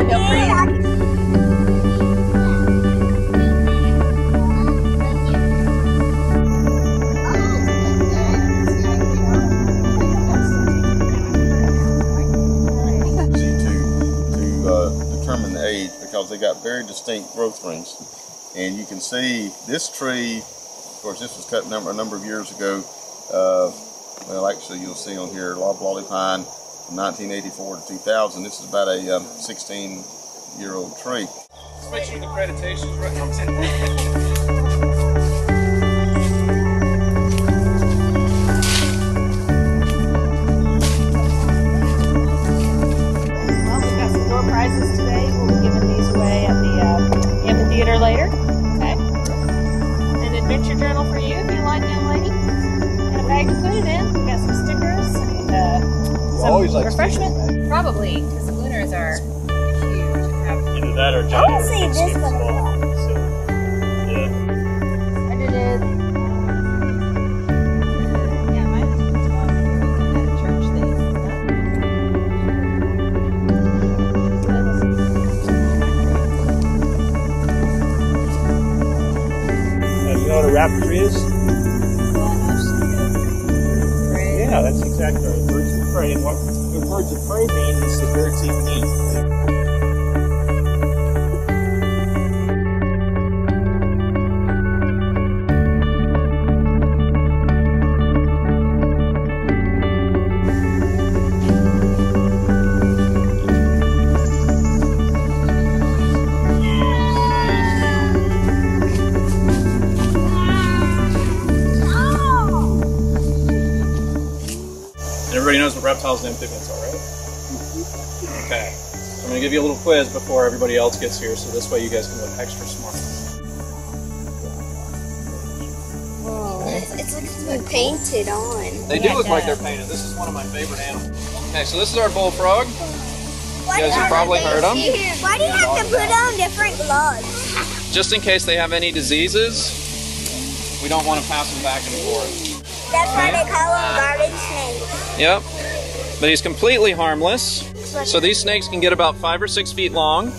Feel free. Determine the age because they got very distinct growth rings, and you can see this tree. Of course, this was cut a number of years ago. Well, actually, you'll see on here loblolly pine from 1984 to 2000. This is about a 16-year-old tree. Let's make sure the accreditation's right. Prizes today. We'll be giving these away at the amphitheater later. Okay. An adventure journal for you if you like, young lady. And a bag to put it in. We got some stickers and some refreshment. Probably, because the Lunars are huge. Either that or I want to see this one a lot. Edited. Yeah, mine is at a church thing. You know what a raptor is? Yeah, that's exactly right. Birds of prey. And what the birds of prey mean is the birds eat meat. Everybody knows what reptiles and amphibians are, right? Okay. I'm going to give you a little quiz before everybody else gets here, so this way you guys can look extra smart. It's like it's painted on. They do look like they're painted. This is one of my favorite animals. Okay, so this is our bullfrog. You guys have probably heard them. Why do you have to put on different gloves? Just in case they have any diseases, we don't want to pass them back and forth. That's why they call them garbage snakes. Yep. But he's completely harmless. So these snakes can get about 5 or 6 feet long.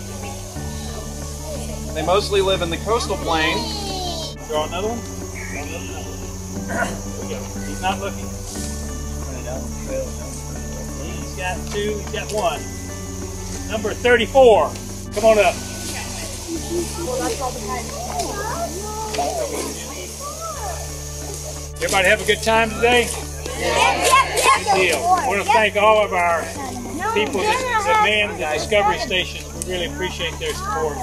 They mostly live in the coastal plain. Draw another one? He's not looking. He's got 2, he's got 1. Number 34. Come on up. Everybody have a good time today? Good deal. I want to thank all of our people that man the Discovery Station. We really appreciate their support.